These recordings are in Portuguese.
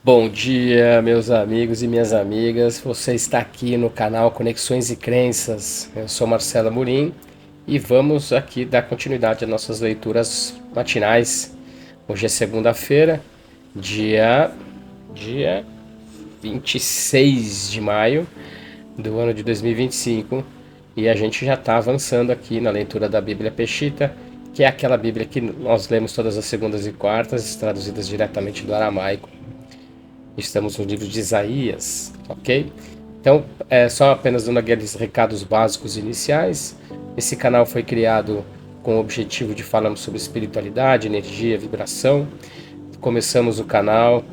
Bom dia, meus amigos e minhas amigas. Você está aqui no canal Conexões e Crenças. Eu sou Marcelo Amorim e vamos aqui dar continuidade às nossas leituras matinais. Hoje é segunda-feira, dia 26 de maio do ano de 2025 e a gente já está avançando aqui na leitura da Bíblia Peshitta, que é aquela Bíblia que nós lemos todas as segundas e quartas, traduzidas diretamente do aramaico. Estamos no livro de Isaías, ok? Então, só apenas dando aqueles recados básicos iniciais. Esse canal foi criado com o objetivo de falarmos sobre espiritualidade, energia, vibração. Começamos o canal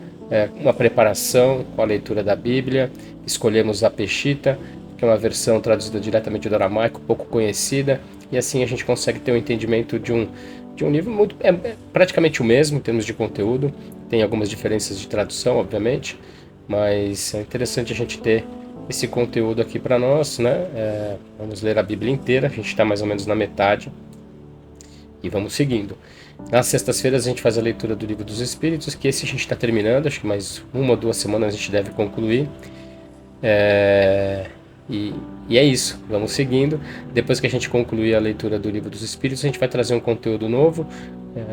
uma preparação com a leitura da Bíblia. Escolhemos a Peshitta, que é uma versão traduzida diretamente do aramaico, pouco conhecida, e assim a gente consegue ter um entendimento de um livro muito, praticamente o mesmo em termos de conteúdo. Tem algumas diferenças de tradução, obviamente, mas é interessante a gente ter esse conteúdo aqui para nós, né? Vamos ler a Bíblia inteira, a gente está mais ou menos na metade e vamos seguindo. Nas sextas-feiras a gente faz a leitura do Livro dos Espíritos, que esse a gente está terminando, acho que mais uma ou duas semanas a gente deve concluir. É, e, e é isso, vamos seguindo. Depois que a gente concluir a leitura do Livro dos Espíritos, a gente vai trazer um conteúdo novo.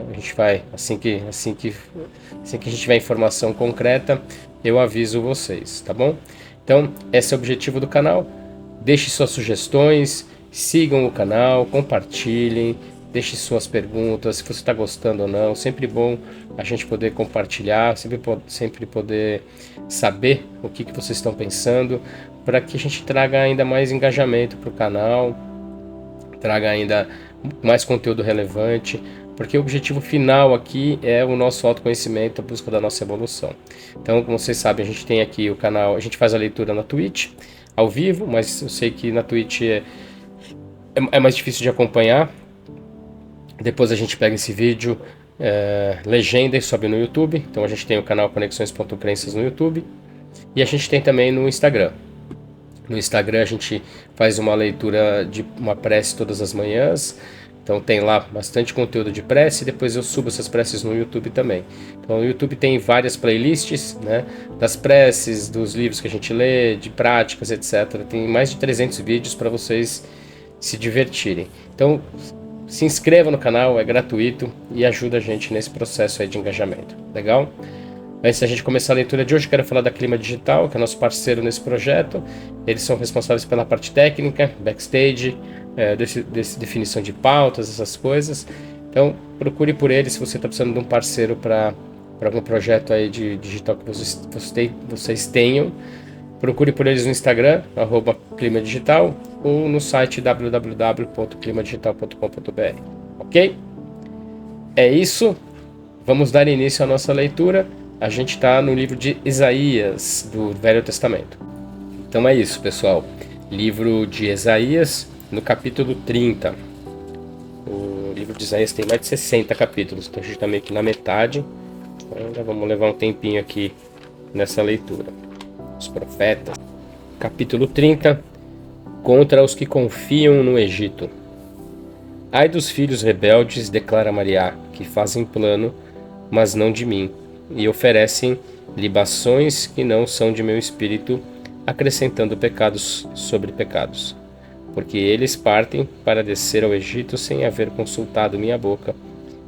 A gente vai, assim que a gente tiver informação concreta, eu aviso vocês, tá bom? Então, esse é o objetivo do canal. Deixe suas sugestões, sigam o canal, compartilhem, deixe suas perguntas, se você está gostando ou não. Sempre bom a gente poder compartilhar, sempre poder saber o que vocês estão pensando, para que a gente traga ainda mais engajamento para o canal, traga ainda mais conteúdo relevante, porque o objetivo final aqui é o nosso autoconhecimento, a busca da nossa evolução. Então, como vocês sabem, a gente tem aqui o canal, a gente faz a leitura na Twitch, ao vivo, mas eu sei que na Twitch é mais difícil de acompanhar. Depois a gente pega esse vídeo, legenda e sobe no YouTube. Então a gente tem o canal Conexões.crenças no YouTube. E a gente tem também no Instagram. No Instagram a gente faz uma leitura de uma prece todas as manhãs. Então tem lá bastante conteúdo de prece, e depois eu subo essas preces no YouTube também. Então no YouTube tem várias playlists, né, das preces, dos livros que a gente lê, de práticas, etc. Tem mais de 300 vídeos para vocês se divertirem. Então se inscreva no canal, é gratuito e ajuda a gente nesse processo aí de engajamento. Legal? Antes da gente começar a leitura de hoje, quero falar da Clima Digital, que é nosso parceiro nesse projeto. Eles são responsáveis pela parte técnica, backstage, definição de pautas, essas coisas. Então, procure por eles se você está precisando de um parceiro para algum projeto aí de digital que vocês tenham. Procure por eles no Instagram, @climadigital, ou no site www.climadigital.com.br. Ok? É isso. Vamos dar início à nossa leitura. A gente está no livro de Isaías, do Velho Testamento. Então é isso, pessoal. Livro de Isaías, no capítulo 30. O livro de Isaías tem mais de 60 capítulos, então a gente está meio que na metade. Ainda vamos levar um tempinho aqui nessa leitura. Os profetas. Capítulo 30. Contra os que confiam no Egito. Ai dos filhos rebeldes, declara Mariá, que fazem plano, mas não de mim, e oferecem libações que não são de meu espírito, acrescentando pecados sobre pecados. Porque eles partem para descer ao Egito sem haver consultado minha boca,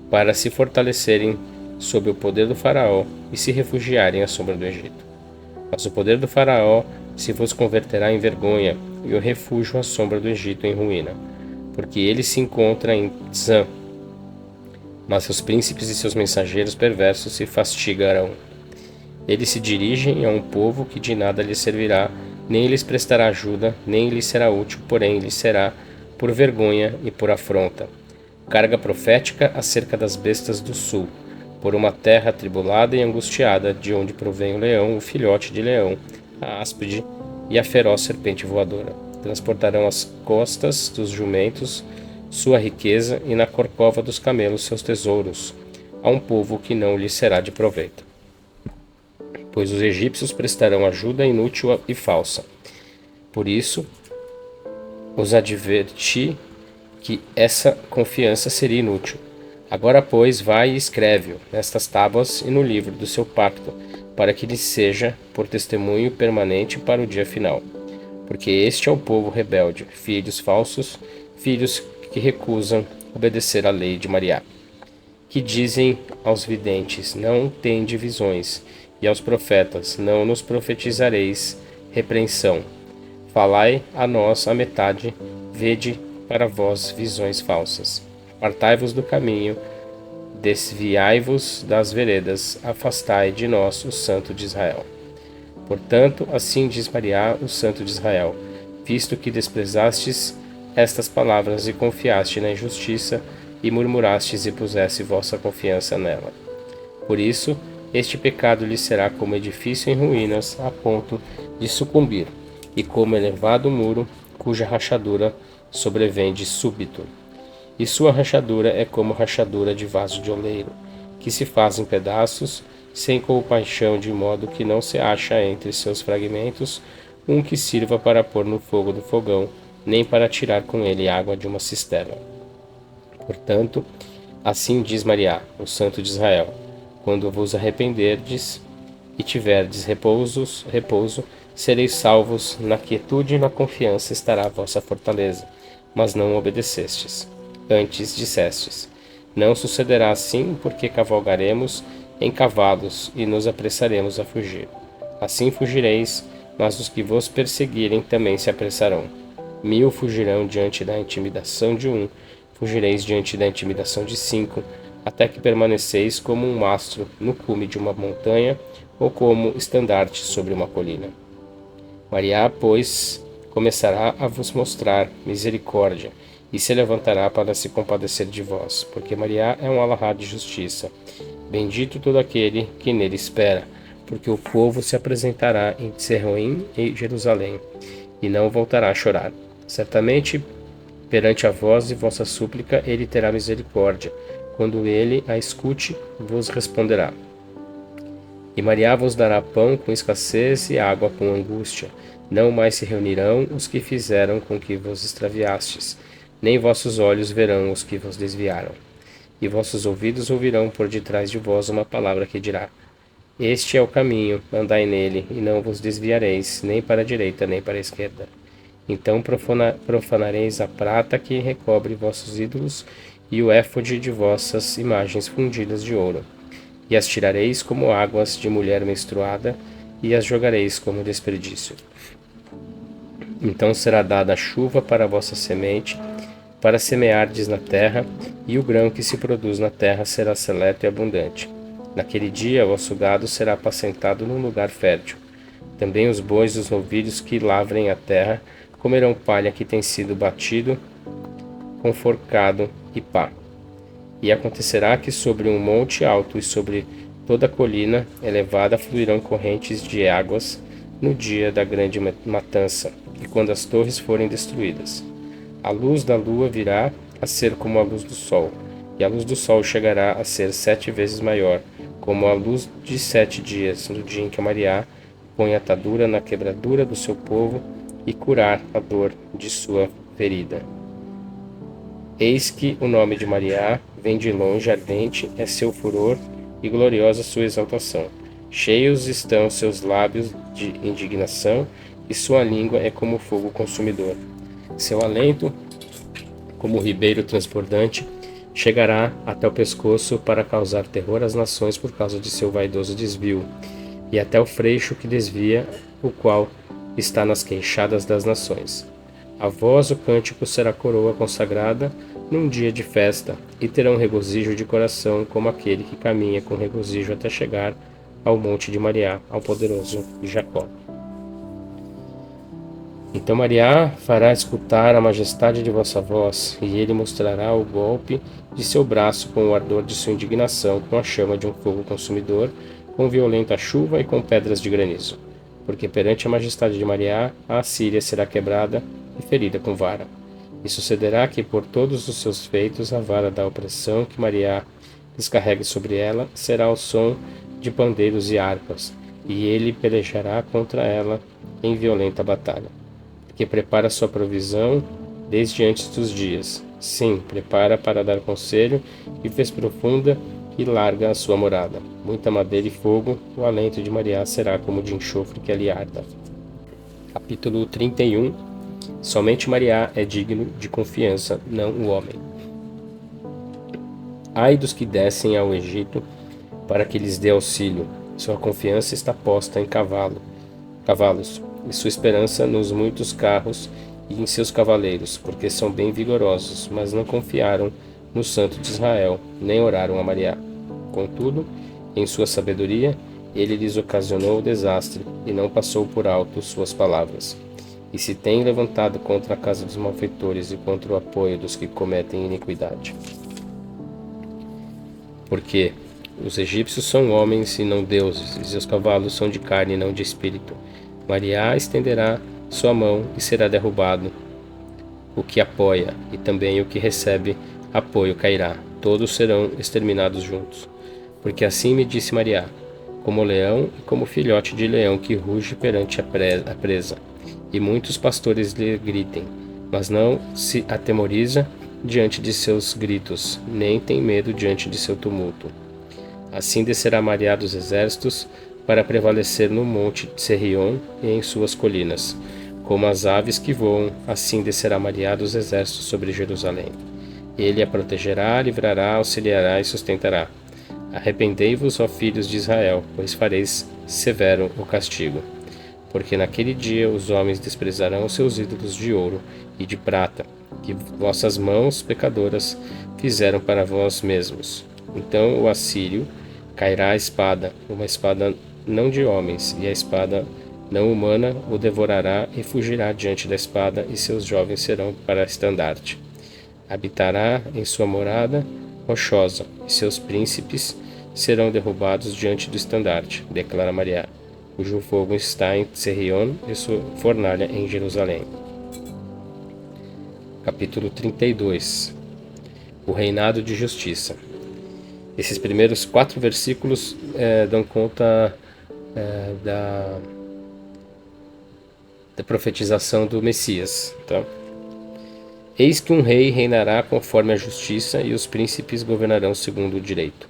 para se fortalecerem sob o poder do faraó e se refugiarem à sombra do Egito. Mas o poder do faraó se vos converterá em vergonha, e o refúgio à sombra do Egito em ruína, porque ele se encontra em Zã, mas seus príncipes e seus mensageiros perversos se fastigarão. Eles se dirigem a um povo que de nada lhes servirá, nem lhes prestará ajuda, nem lhes será útil, porém lhes será por vergonha e por afronta. Carga profética acerca das bestas do sul, por uma terra atribulada e angustiada, de onde provém o leão, o filhote de leão, a áspide e a feroz serpente voadora. Transportarão às costas dos jumentos sua riqueza, e na corcova dos camelos seus tesouros, a um povo que não lhe será de proveito. Pois os egípcios prestarão ajuda inútil e falsa. Por isso, os adverti que essa confiança seria inútil. Agora, pois, vai e escreve-o nestas tábuas e no livro do seu pacto, para que lhes seja por testemunho permanente para o dia final. Porque este é o povo rebelde, filhos falsos, filhos que recusam obedecer à lei de Mariá, que dizem aos videntes, não tende visões, e aos profetas, não nos profetizareis repreensão. Falai a nós a metade, vede para vós visões falsas. Apartai-vos do caminho, desviai-vos das veredas, afastai de nós o Santo de Israel. Portanto, assim diz Mariá, o Santo de Israel, visto que desprezastes estas palavras e confiaste na injustiça, e murmurastes e puseste vossa confiança nela. Por isso, este pecado lhe será como edifício em ruínas, a ponto de sucumbir, e como elevado muro, cuja rachadura sobrevém de súbito. E sua rachadura é como rachadura de vaso de oleiro, que se faz em pedaços, sem compaixão, de modo que não se acha entre seus fragmentos um que sirva para pôr no fogo do fogão, nem para tirar com ele água de uma cisterna. Portanto, assim diz Mariá, o Santo de Israel, quando vos arrependerdes e tiverdes repouso, sereis salvos, na quietude e na confiança estará a vossa fortaleza, mas não obedecestes. Antes dissestes, não sucederá assim, porque cavalgaremos em cavalos e nos apressaremos a fugir. Assim fugireis, mas os que vos perseguirem também se apressarão. 1000 fugirão diante da intimidação de um, fugireis diante da intimidação de 5, até que permaneceis como um mastro no cume de uma montanha ou como estandarte sobre uma colina. Mariá, pois, começará a vos mostrar misericórdia e se levantará para se compadecer de vós, porque Mariá é um alahá de justiça. Bendito todo aquele que nele espera, porque o povo se apresentará em Tserroim e Jerusalém, e não voltará a chorar. Certamente, perante a voz de vossa súplica, ele terá misericórdia. Quando ele a escute, vos responderá. E Mariá vos dará pão com escassez e água com angústia. Não mais se reunirão os que fizeram com que vos extraviastes, nem vossos olhos verão os que vos desviaram. E vossos ouvidos ouvirão por detrás de vós uma palavra que dirá: Este é o caminho, andai nele, e não vos desviareis, nem para a direita, nem para a esquerda. Então profanareis a prata que recobre vossos ídolos e o éfode de vossas imagens fundidas de ouro. E as tirareis como águas de mulher menstruada, e as jogareis como desperdício. Então será dada a chuva para a vossa semente, para semeardes na terra, e o grão que se produz na terra será seleto e abundante. Naquele dia vosso gado será apacentado num lugar fértil. Também os bois e os novilhos que lavrem a terra comerão palha que tem sido batido com forcado e pá. E acontecerá que sobre um monte alto e sobre toda a colina elevada fluirão correntes de águas no dia da grande matança, e quando as torres forem destruídas. A luz da lua virá a ser como a luz do sol, e a luz do sol chegará a ser 7 vezes maior, como a luz de 7 dias, no dia em que Mariá põe atadura na quebradura do seu povo e curar a dor de sua ferida. Eis que o nome de Mariá vem de longe, ardente é seu furor e gloriosa sua exaltação. Cheios estão seus lábios de indignação, e sua língua é como fogo consumidor. Seu alento, como ribeiro transbordante, chegará até o pescoço para causar terror às nações por causa de seu vaidoso desvio, e até o freixo que desvia, o qual está nas queixadas das nações. A vós o cântico será coroa consagrada num dia de festa, e terão regozijo de coração como aquele que caminha com regozijo até chegar ao monte de Mariá, ao poderoso Jacó. Então Mariá fará escutar a majestade de vossa voz, e ele mostrará o golpe de seu braço com o ardor de sua indignação, com a chama de um fogo consumidor, com violenta chuva e com pedras de granizo. Porque perante a majestade de Mariá, a Assíria será quebrada e ferida com vara. E sucederá que por todos os seus feitos a vara da opressão que Mariá descarregue sobre ela será o som de pandeiros e harpas, e ele pelejará contra ela em violenta batalha. Que prepara sua provisão desde antes dos dias. Sim, prepara para dar conselho, e fez profunda e larga a sua morada. Muita madeira e fogo, o alento de Maria será como de enxofre que ali arda. Capítulo 31. Somente Maria é digno de confiança, não o homem. Ai dos que descem ao Egito para que lhes dê auxílio. Sua confiança está posta em cavalos, e sua esperança nos muitos carros e em seus cavaleiros, porque são bem vigorosos, mas não confiaram no Santo de Israel, nem oraram a Maria. Contudo, em sua sabedoria, ele lhes ocasionou o desastre, e não passou por alto suas palavras. E se tem levantado contra a casa dos malfeitores e contra o apoio dos que cometem iniquidade. Porque os egípcios são homens e não deuses, e seus cavalos são de carne e não de espírito. Maria estenderá sua mão e será derrubado o que apoia, e também o que recebe apoio cairá. Todos serão exterminados juntos. Porque assim me disse Maria, como leão e como filhote de leão que ruge perante a presa. E muitos pastores lhe gritem, mas não se atemoriza diante de seus gritos, nem tem medo diante de seu tumulto. Assim descerá Maria dos exércitos para prevalecer no monte Sirion e em suas colinas. Como as aves que voam, assim descerá Maria dos exércitos sobre Jerusalém. Ele a protegerá, livrará, auxiliará e sustentará. Arrependei-vos, ó filhos de Israel, pois fareis severo o castigo. Porque naquele dia os homens desprezarão os seus ídolos de ouro e de prata, que vossas mãos pecadoras fizeram para vós mesmos. Então o assírio cairá a espada, uma espada não de homens, e a espada não humana o devorará e fugirá diante da espada, e seus jovens serão para estandarte. Habitará em sua morada rochosa, e seus príncipes serão derrubados diante do estandarte, declara Maria, cujo fogo está em Sirion e sua fornalha em Jerusalém. Capítulo 32. O reinado de justiça. Esses primeiros 4 versículos dão conta da profetização do Messias. Tá? Eis que um rei reinará conforme a justiça, e os príncipes governarão segundo o direito.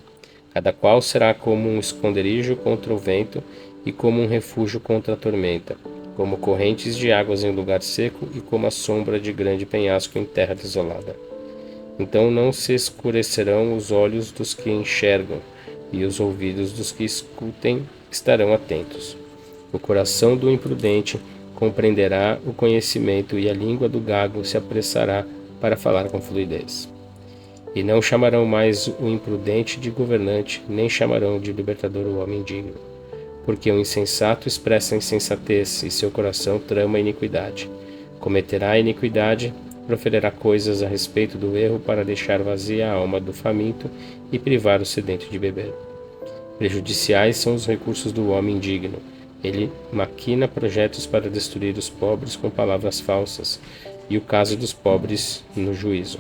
Cada qual será como um esconderijo contra o vento e como um refúgio contra a tormenta, como correntes de águas em lugar seco e como a sombra de grande penhasco em terra desolada. Então não se escurecerão os olhos dos que enxergam, e os ouvidos dos que escutem estarão atentos. O coração do imprudente compreenderá o conhecimento, e a língua do gago se apressará para falar com fluidez. E não chamarão mais o imprudente de governante, nem chamarão de libertador o homem digno. Porque o insensato expressa insensatez, e seu coração trama iniquidade. Cometerá iniquidade, proferirá coisas a respeito do erro para deixar vazia a alma do faminto e privar o sedento de beber. Prejudiciais são os recursos do homem indigno. Ele maquina projetos para destruir os pobres com palavras falsas, e o caso dos pobres no juízo.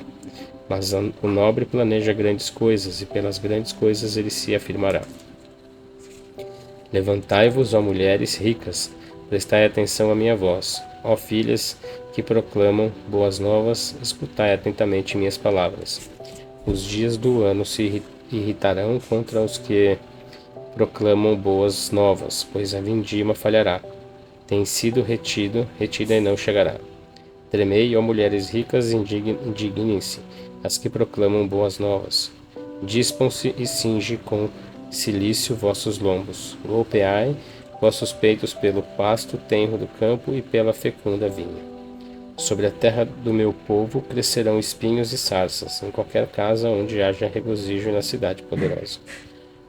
Mas o nobre planeja grandes coisas, e pelas grandes coisas ele se afirmará. Levantai-vos, ó mulheres ricas, prestai atenção à minha voz. Ó filhas que proclamam boas novas, escutai atentamente minhas palavras. Os dias do ano se irritarão contra os que proclamam boas novas, pois a vindima falhará. Tem sido retida e não chegará. Tremei, ó mulheres ricas, indignem-se, as que proclamam boas novas. Dispam-se e cinge com cilício vossos lombos. Golpeai vossos peitos pelo pasto tenro do campo e pela fecunda vinha. Sobre a terra do meu povo crescerão espinhos e sarças, em qualquer casa onde haja regozijo na cidade poderosa.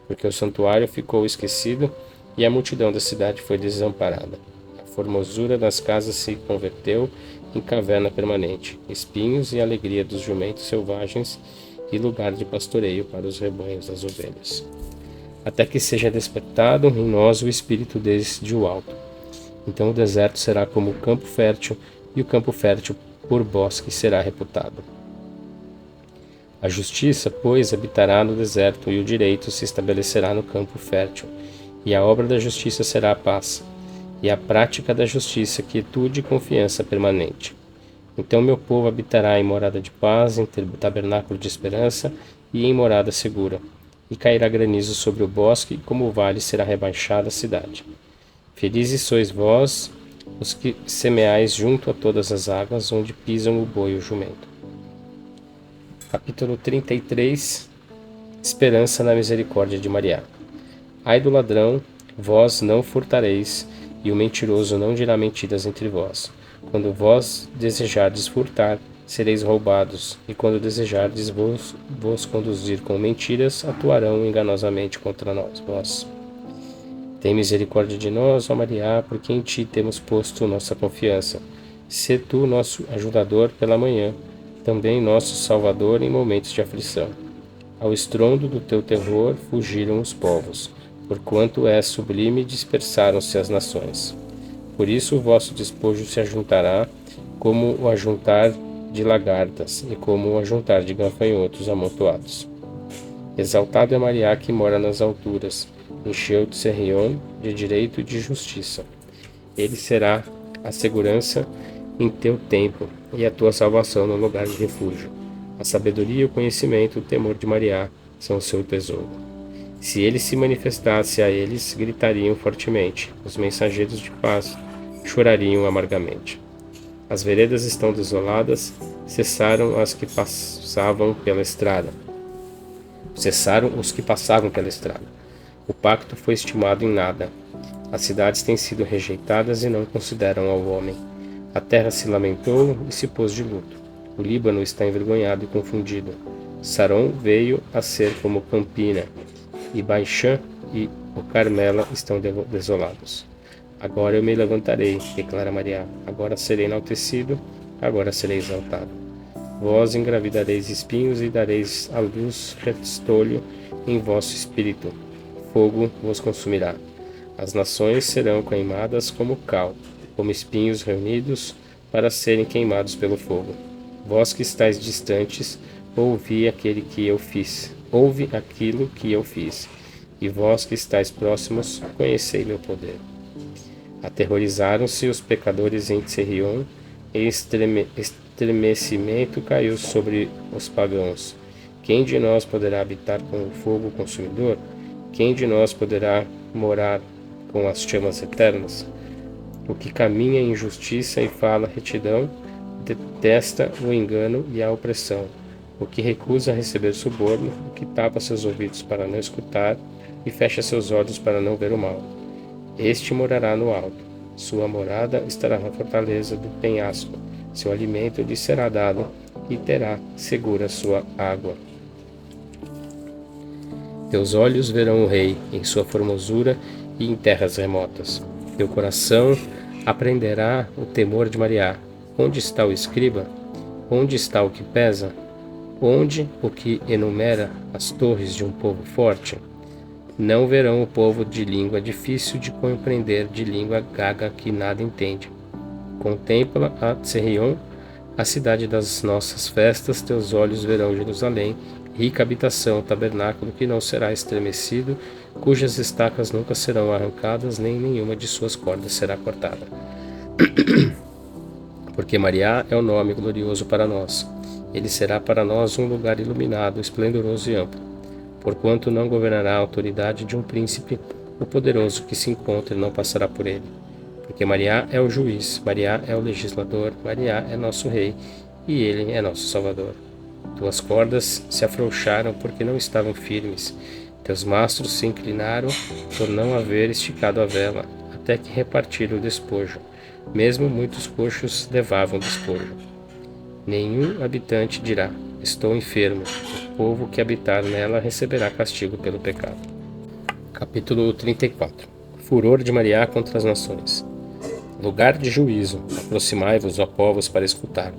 Porque o santuário ficou esquecido e a multidão da cidade foi desamparada. A formosura das casas se converteu em caverna permanente, espinhos e alegria dos jumentos selvagens e lugar de pastoreio para os rebanhos das ovelhas. Até que seja despertado em nós o espírito desde o alto. Então o deserto será como o campo fértil, e o campo fértil por bosque será reputado. A justiça, pois, habitará no deserto, e o direito se estabelecerá no campo fértil, e a obra da justiça será a paz, e a prática da justiça, quietude e confiança permanente. Então meu povo habitará em morada de paz, em tabernáculo de esperança e em morada segura. e cairá granizo sobre o bosque, e como o vale será rebaixada a cidade. Felizes sois vós, os que semeais junto a todas as águas, onde pisam o boi e o jumento. Capítulo 33. Esperança na misericórdia de Maria. Ai do ladrão, vós não furtareis, e o mentiroso não dirá mentiras entre vós. Quando vós desejardes furtar, sereis roubados, e quando desejardes vos conduzir com mentiras, atuarão enganosamente contra vós. Tem misericórdia de nós, ó Maria, porque em ti temos posto nossa confiança. Sê tu nosso ajudador pela manhã, também nosso salvador em momentos de aflição. Ao estrondo do teu terror fugiram os povos, porquanto és sublime, dispersaram-se as nações. Por isso o vosso despojo se ajuntará como o ajuntar de lagartas e como o ajuntar de gafanhotos amontoados. Exaltado é Maria que mora nas alturas, encheu de Serrion de direito e de justiça. Ele será a segurança em teu templo e a tua salvação no lugar de refúgio. A sabedoria, o conhecimento, o temor de Maria são o seu tesouro. Se ele se manifestasse a eles, gritariam fortemente. Os mensageiros de paz chorariam amargamente. As veredas estão desoladas, cessaram as que passavam pela estrada. Cessaram os que passavam pela estrada. O pacto foi estimado em nada. As cidades têm sido rejeitadas e não consideram ao homem. A terra se lamentou e se pôs de luto. O Líbano está envergonhado e confundido. Saron veio a ser como Campina, e Baixã e o Carmela estão desolados. Agora eu me levantarei, declara Maria. Agora serei enaltecido, agora serei exaltado. Vós engravidareis espinhos e dareis à luz restolho em vosso espírito. Fogo vos consumirá. As nações serão queimadas como cal, como espinhos reunidos para serem queimados pelo fogo. Vós que estáis distantes, ouvi aquilo que eu fiz. E vós que estáis próximos, conhecei meu poder. Aterrorizaram-se os pecadores em Serrion, e estremecimento caiu sobre os pagãos. Quem de nós poderá habitar com o fogo consumidor? Quem de nós poderá morar com as chamas eternas? O que caminha em justiça e fala retidão, detesta o engano e a opressão. O que recusa receber suborno, o que tapa seus ouvidos para não escutar e fecha seus olhos para não ver o mal. Este morará no alto. Sua morada estará na fortaleza do penhasco. Seu alimento lhe será dado e terá segura sua água. Teus olhos verão o rei em sua formosura e em terras remotas. Teu coração aprenderá o temor de Maria. Onde está o escriba? Onde está o que pesa? Onde o que enumera as torres de um povo forte? Não verão o povo de língua difícil de compreender, de língua gaga que nada entende. Contempla a Serrion, a cidade das nossas festas, teus olhos verão Jerusalém, rica habitação, tabernáculo que não será estremecido, cujas estacas nunca serão arrancadas, nem nenhuma de suas cordas será cortada. Porque Maria é o nome glorioso para nós. Ele será para nós um lugar iluminado, esplendoroso e amplo. Porquanto não governará a autoridade de um príncipe, o poderoso que se encontre não passará por ele. Porque Maria é o juiz, Maria é o legislador, Maria é nosso rei, e ele é nosso salvador. Tuas cordas se afrouxaram porque não estavam firmes, teus mastros se inclinaram por não haver esticado a vela, até que repartiram o despojo. Mesmo muitos coxos levavam despojo. Nenhum habitante dirá, estou enfermo. O povo que habitar nela receberá castigo pelo pecado. Capítulo 34. Furor de Maria contra as nações. Lugar de juízo. Aproximai-vos, ó povos, para escutar.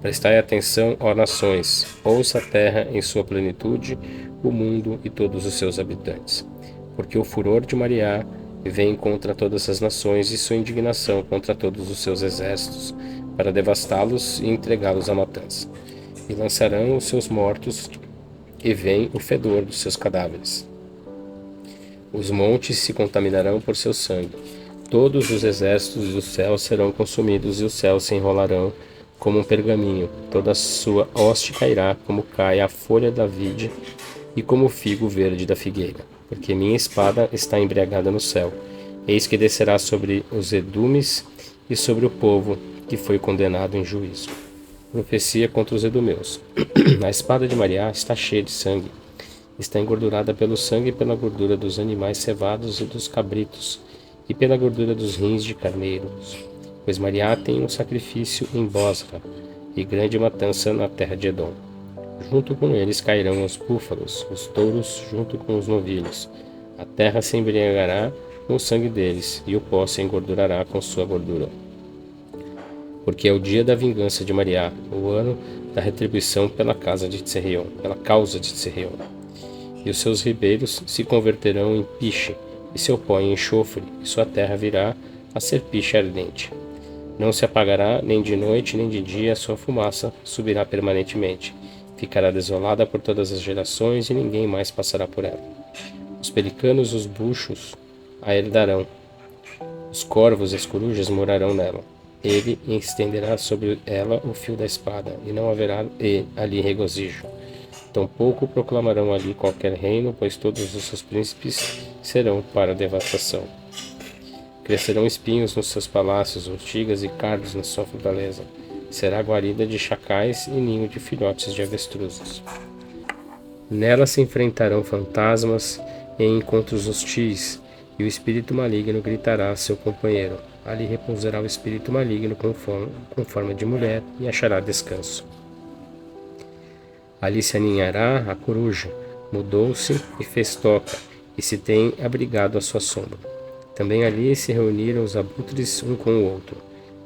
Prestai atenção, ó nações. Ouça a terra em sua plenitude, o mundo e todos os seus habitantes. Porque o furor de Maria vem contra todas as nações e sua indignação contra todos os seus exércitos, para devastá-los e entregá-los à matança. E lançarão os seus mortos, e vem o fedor dos seus cadáveres. Os montes se contaminarão por seu sangue. Todos os exércitos do céu serão consumidos, e os céus se enrolarão como um pergaminho. Toda a sua hoste cairá, como cai a folha da vide, e como o figo verde da figueira, porque minha espada está embriagada no céu. Eis que descerá sobre os Edumes e sobre o povo que foi condenado em juízo. Profecia contra os Edomeus. A espada de Maria está cheia de sangue. Está engordurada pelo sangue e pela gordura dos animais cevados e dos cabritos, e pela gordura dos rins de carneiros. Pois Maria tem um sacrifício em Bosra, e grande matança na terra de Edom. Junto com eles cairão os búfalos, os touros junto com os novilhos. A terra se embriagará com o sangue deles, e o pó se engordurará com sua gordura. Porque é o dia da vingança de Maria, o ano da retribuição pela causa de Tserion. E os seus ribeiros se converterão em piche, e seu pó em enxofre, e sua terra virá a ser piche ardente. Não se apagará nem de noite nem de dia, a sua fumaça subirá permanentemente. Ficará desolada por todas as gerações, e ninguém mais passará por ela. Os pelicanos e os buchos a herdarão. Os corvos e as corujas morarão nela. Ele estenderá sobre ela o fio da espada, e não haverá ali regozijo. Tampouco proclamarão ali qualquer reino, pois todos os seus príncipes serão para devastação. Crescerão espinhos nos seus palácios, urtigas e cardos na sua fortaleza. Será guarida de chacais e ninho de filhotes de avestruzes. Nela se enfrentarão fantasmas em encontros hostis, e o espírito maligno gritará a seu companheiro. Ali repousará o espírito maligno com forma de mulher e achará descanso. Ali se aninhará a coruja, mudou-se e fez toca, e se tem abrigado à sua sombra. Também ali se reuniram os abutres um com o outro.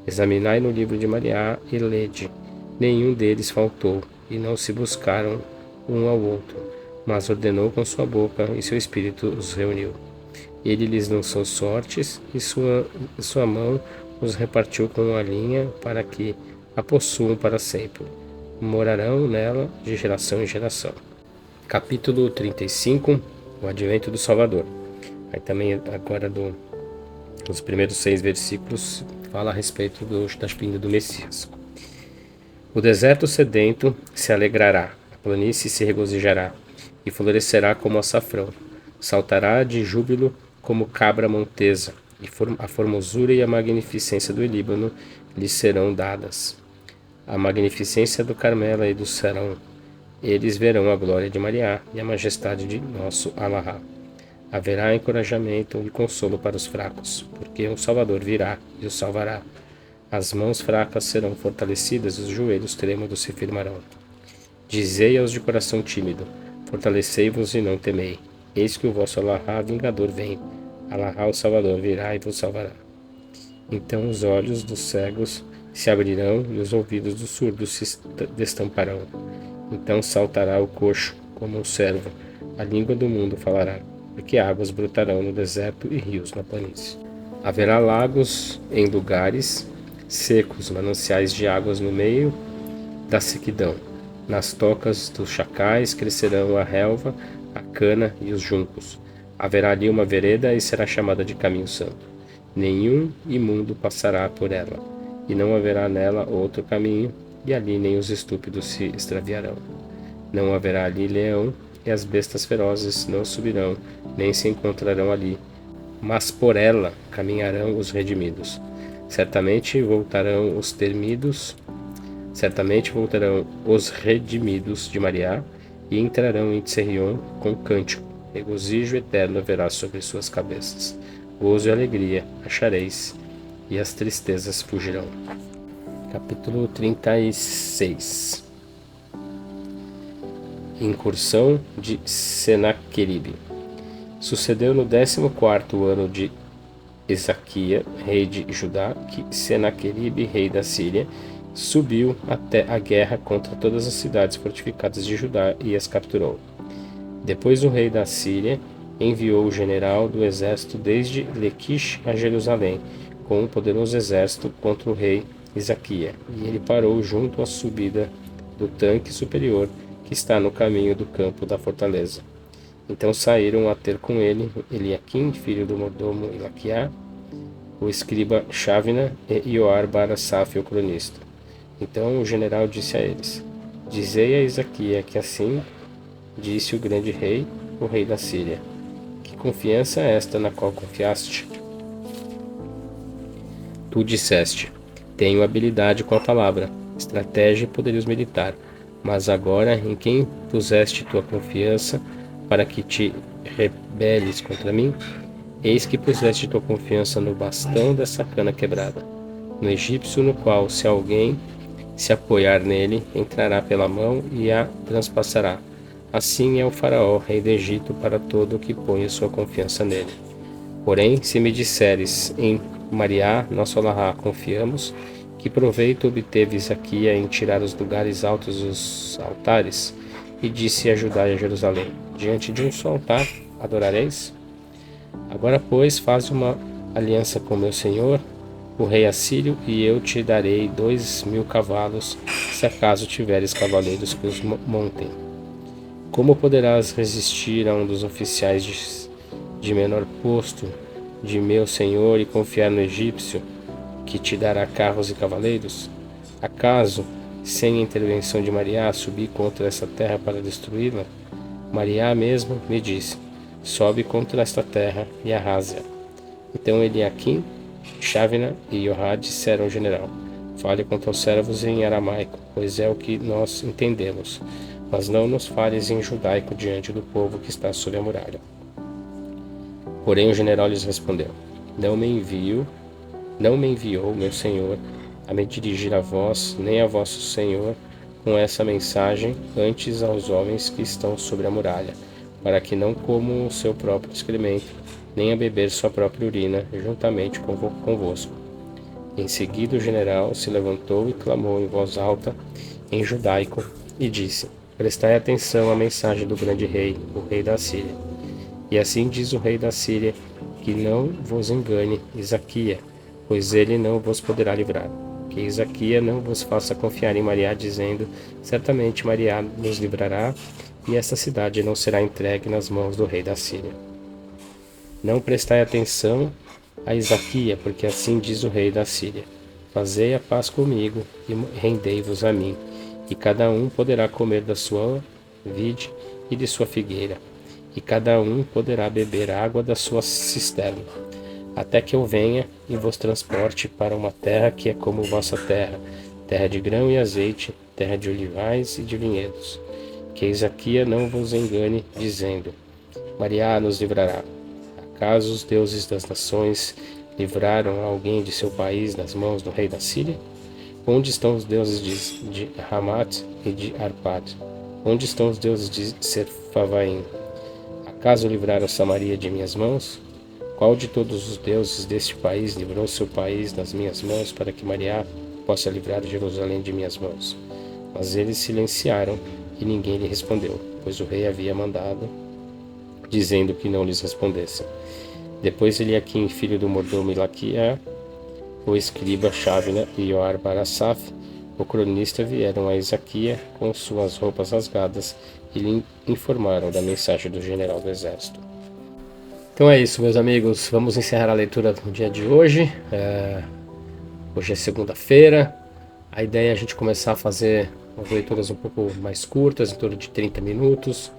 Examinai no livro de Maria e lede. Nenhum deles faltou, e não se buscaram um ao outro, mas ordenou com sua boca, e seu espírito os reuniu. Ele lhes lançou sortes, e sua mão os repartiu com a linha, para que a possuam para sempre. Morarão nela de geração em geração. Capítulo 35. O advento do Salvador. Aí também agora dos primeiros 6 versículos fala a respeito da vinda do Messias. O deserto sedento se alegrará, a planície se regozijará, e florescerá como açafrão. Saltará de júbilo como cabra montesa, e a formosura e a magnificência do Líbano lhe serão dadas. A magnificência do Carmelo e do Serão. Eles verão a glória de Maria e a majestade de nosso Alahá. Haverá encorajamento e consolo para os fracos, porque um Salvador virá e os salvará. As mãos fracas serão fortalecidas e os joelhos trêmulos se firmarão. Dizei aos de coração tímido: fortalecei-vos e não temei. Eis que o vosso Alahá vingador vem. Alahá, o Salvador, virá e vos salvará. Então os olhos dos cegos se abrirão e os ouvidos dos surdos se destamparão. Então saltará o coxo como um cervo, a língua do mundo falará, porque águas brotarão no deserto e rios na planície. Haverá lagos em lugares secos, mananciais de águas no meio da sequidão. Nas tocas dos chacais crescerão a relva, a cana e os juncos. Haverá ali uma vereda e será chamada de caminho santo. Nenhum imundo passará por ela, e não haverá nela outro caminho, e ali nem os estúpidos se extraviarão. Não haverá ali leão, e as bestas ferozes não subirão, nem se encontrarão ali. Mas por ela caminharão os redimidos. Certamente voltarão os redimidos de Maria, e entrarão em Tserion com cântico. Regozijo eterno haverá sobre suas cabeças. Gozo e alegria achareis, e as tristezas fugirão. Capítulo 36. Incursão de Senaqueribe. Sucedeu no 14º ano de Ezequias, rei de Judá, que Senaqueribe, rei da Síria, subiu até a guerra contra todas as cidades fortificadas de Judá e as capturou. Depois o rei da Síria enviou o general do exército desde Lequish a Jerusalém, com um poderoso exército contra o rei Ezequias, e ele parou junto à subida do tanque superior que está no caminho do campo da fortaleza. Então saíram a ter com ele Eliaquim, filho do mordomo Ilaquiá, o escriba Shávina e Ioar bar Asaf, o cronista. Então o general disse a eles: Dizei a Ezequias que assim disse o grande rei, o rei da Síria. Que confiança é esta na qual confiaste? Tu disseste: tenho habilidade com a palavra, estratégia e poderios militar. Mas agora, em quem puseste tua confiança para que te rebeles contra mim? Eis que puseste tua confiança no bastão dessa cana quebrada, no egípcio, no qual, se alguém se apoiar nele, entrará pela mão e a transpassará. Assim é o faraó, rei do Egito, para todo o que põe a sua confiança nele. Porém, se me disseres, em Mariá, nosso Alahá, confiamos, que proveito obteve Isaquia em tirar os lugares altos dos altares, e disse a Judá e a Jerusalém: diante de um só altar adorareis? Agora, pois, faz uma aliança com meu senhor, o rei assírio, e eu te darei 2.000 cavalos, se acaso tiveres cavaleiros que os montem. Como poderás resistir a um dos oficiais de menor posto de meu senhor e confiar no egípcio, que te dará carros e cavaleiros? Acaso, sem a intervenção de Mariá, subi contra essa terra para destruí-la? Mariá mesmo me disse: sobe contra esta terra e arrasa-a. Então Eliaquim, Shávna e Yohá disseram ao general: fale com teus servos em aramaico, pois é o que nós entendemos, mas não nos fales em judaico diante do povo que está sob a muralha. Porém o general lhes respondeu: não me enviou meu senhor a me dirigir a vós, nem a vosso senhor, com essa mensagem, antes aos homens que estão sobre a muralha, para que não comam o seu próprio excremento, nem a beber sua própria urina, juntamente convosco. Em seguida o general se levantou e clamou em voz alta, em judaico, e disse: prestai atenção à mensagem do grande rei, o rei da Síria. E assim diz o rei da Síria, que não vos engane Isaquia, pois ele não vos poderá livrar. Que Isaquia não vos faça confiar em Mariá, dizendo: certamente Mariá nos livrará, e esta cidade não será entregue nas mãos do rei da Síria. Não prestai atenção a Isaquia, porque assim diz o rei da Síria: fazei a paz comigo e rendei-vos a mim, e cada um poderá comer da sua vide e de sua figueira, e cada um poderá beber água da sua cisterna, até que eu venha e vos transporte para uma terra que é como vossa terra, terra de grão e azeite, terra de olivais e de vinhedos. Que Isaquia não vos engane, dizendo: Mariá nos livrará. Acaso os deuses das nações livraram alguém de seu país das mãos do rei da Síria? Onde estão os deuses de Ramat e de Arpad? Onde estão os deuses de Serfavaim? Acaso livraram Samaria de minhas mãos? Qual de todos os deuses deste país livrou seu país das minhas mãos, para que Mariá possa livrar Jerusalém de minhas mãos? Mas eles silenciaram, e ninguém lhe respondeu, pois o rei havia mandado, dizendo que não lhes respondessem. Depois Eliaquim, filho do mordomo Ilaquia, o escriba Shávna e Yoar Barasaf, o cronista, vieram a Isaquia com suas roupas rasgadas e lhe informaram da mensagem do general do exército. Então é isso, meus amigos, vamos encerrar a leitura do dia de hoje. Hoje é segunda-feira. A ideia é a gente começar a fazer umas leituras um pouco mais curtas, em torno de 30 minutos,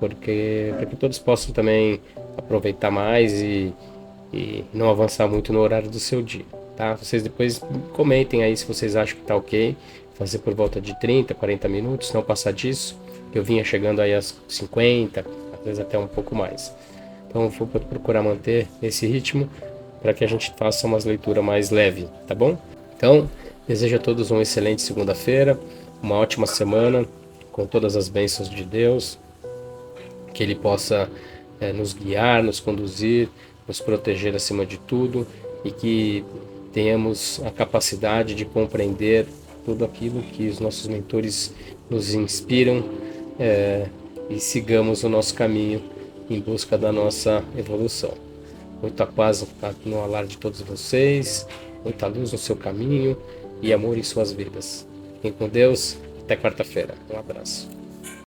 para que todos possam também aproveitar mais e não avançar muito no horário do seu dia, tá? Vocês depois comentem aí se vocês acham que tá ok, fazer por volta de 30, 40 minutos, não passar disso. Eu vinha chegando aí às 50, às vezes até um pouco mais. Então eu vou procurar manter esse ritmo para que a gente faça umas leituras mais leve, tá bom? Então, desejo a todos uma excelente segunda-feira, uma ótima semana, com todas as bênçãos de Deus, que Ele possa nos guiar, nos conduzir, nos proteger acima de tudo, e que tenhamos a capacidade de compreender tudo aquilo que os nossos mentores nos inspiram, e sigamos o nosso caminho em busca da nossa evolução. Muita paz no alar de todos vocês, muita luz no seu caminho e amor em suas vidas. Fiquem com Deus, até quarta-feira. Um abraço.